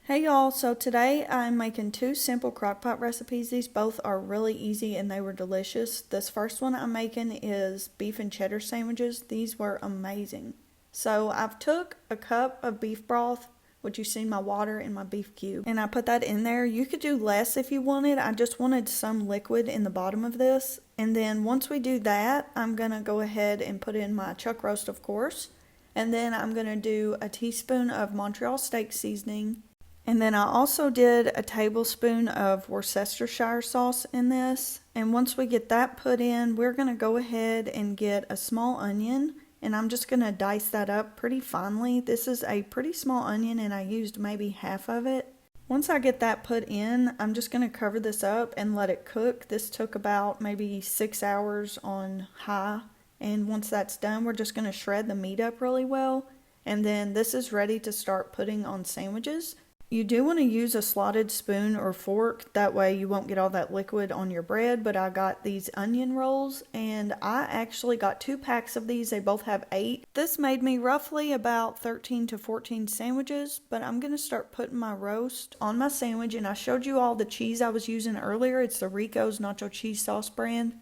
Hey y'all, so today I'm making two simple crockpot recipes. These both are really easy and they were delicious. This first one I'm making is beef and cheddar sandwiches. These were amazing. So I've took a cup of beef broth, which you see my water and my beef cube, and I put that in there. You could do less if you wanted. I just wanted some liquid in the bottom of this. And then once we do that, I'm gonna go ahead and put in my chuck roast, of course. And then I'm gonna do a teaspoon of Montreal steak seasoning. And then I also did a tablespoon of Worcestershire sauce in this. And once we get that put in, we're going to go ahead and get a small onion. And I'm just going to dice that up pretty finely. This is a pretty small onion and I used maybe half of it. Once I get that put in, I'm just going to cover this up and let it cook. This took about maybe 6 hours on high. And once that's done, we're just going to shred the meat up really well. And then this is ready to start putting on sandwiches. You do want to use a slotted spoon or fork, that way you won't get all that liquid on your bread, but I got these onion rolls and I actually got 2 packs of these. They both have 8. This made me roughly about 13 to 14 sandwiches, but I'm going to start putting my roast on my sandwich, and I showed you all the cheese I was using earlier. It's the Rico's nacho cheese sauce brand,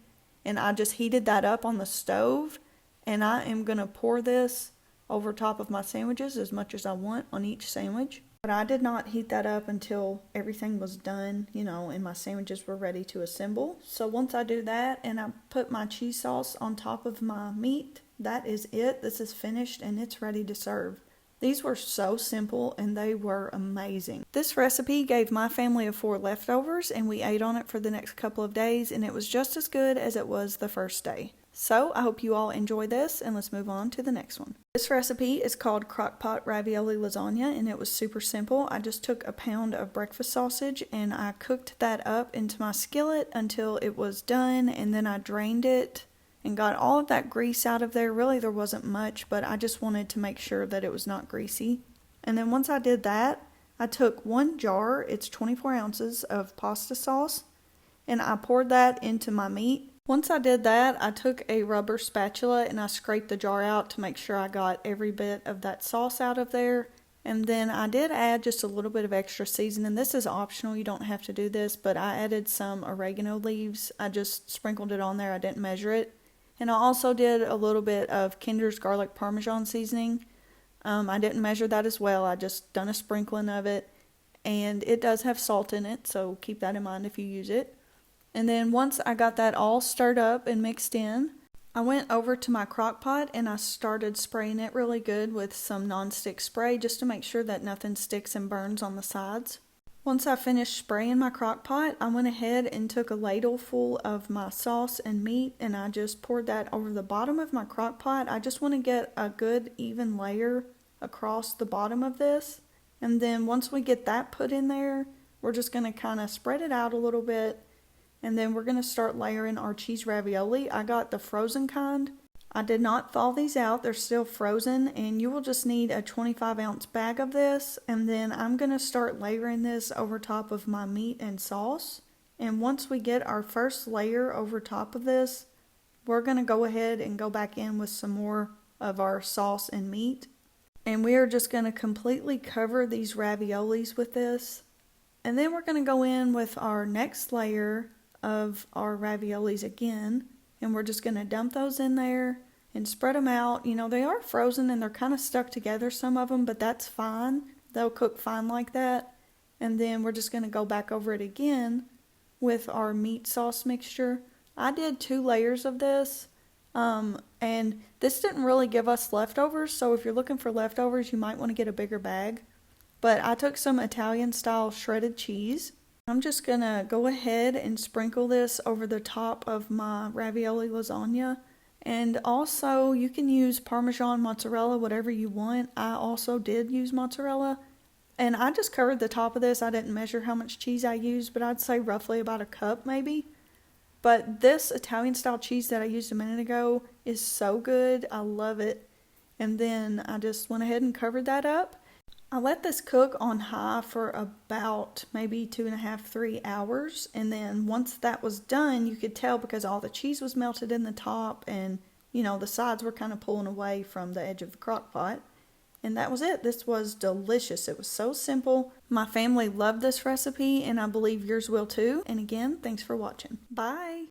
and I just heated that up on the stove, and I am going to pour this over top of my sandwiches as much as I want on each sandwich. But I did not heat that up until everything was done, and my sandwiches were ready to assemble. So once I do that and I put my cheese sauce on top of my meat, that is it. This is finished and it's ready to serve. These were so simple and they were amazing. This recipe gave my family of 4 leftovers and we ate on it for the next couple of days, and it was just as good as it was the first day. So I hope you all enjoy this, and let's move on to the next one. This recipe is called Crockpot Ravioli Lasagna, and it was super simple. I just took a pound of breakfast sausage and I cooked that up into my skillet until it was done, and then I drained it and got all of that grease out of there. Really, there wasn't much, but I just wanted to make sure that it was not greasy. And then once I did that, I took 1 jar, it's 24 ounces of pasta sauce, and I poured that into my meat. Once I did that, I took a rubber spatula and I scraped the jar out to make sure I got every bit of that sauce out of there. And then I did add just a little bit of extra seasoning. This is optional, you don't have to do this, but I added some oregano leaves. I just sprinkled it on there, I didn't measure it. And I also did a little bit of Kinder's garlic Parmesan seasoning. I didn't measure that as well, I just done a sprinkling of it. And it does have salt in it, so keep that in mind if you use it. And then once I got that all stirred up and mixed in, I went over to my crock pot and I started spraying it really good with some nonstick spray just to make sure that nothing sticks and burns on the sides. Once I finished spraying my crock pot, I went ahead and took a ladle full of my sauce and meat and I just poured that over the bottom of my crock pot. I just want to get a good even layer across the bottom of this. And then once we get that put in there, we're just going to kind of spread it out a little bit. And then we're going to start layering our cheese ravioli. I got the frozen kind. I did not thaw these out. They're still frozen. And you will just need a 25-ounce bag of this. And then I'm going to start layering this over top of my meat and sauce. And once we get our first layer over top of this, we're going to go ahead and go back in with some more of our sauce and meat. And we are just going to completely cover these raviolis with this. And then we're going to go in with our next layer of our raviolis again, and we're just going to dump those in there and spread them out. They are frozen and they're kind of stuck together, some of them, but that's fine. They'll cook fine like that. And then we're just going to go back over it again with our meat sauce mixture. I did 2 layers of this, and this didn't really give us leftovers, so if you're looking for leftovers, you might want to get a bigger bag. But I took some Italian style shredded cheese. I'm just going to go ahead and sprinkle this over the top of my ravioli lasagna. And also, you can use Parmesan, mozzarella, whatever you want. I also did use mozzarella. And I just covered the top of this. I didn't measure how much cheese I used, but I'd say roughly about a cup maybe. But this Italian style cheese that I used a minute ago is so good. I love it. And then I just went ahead and covered that up. I let this cook on high for about maybe 2.5, 3 hours. And then once that was done, you could tell because all the cheese was melted in the top and, the sides were kind of pulling away from the edge of the crock pot. And that was it. This was delicious. It was so simple. My family loved this recipe, and I believe yours will too. And again, thanks for watching. Bye.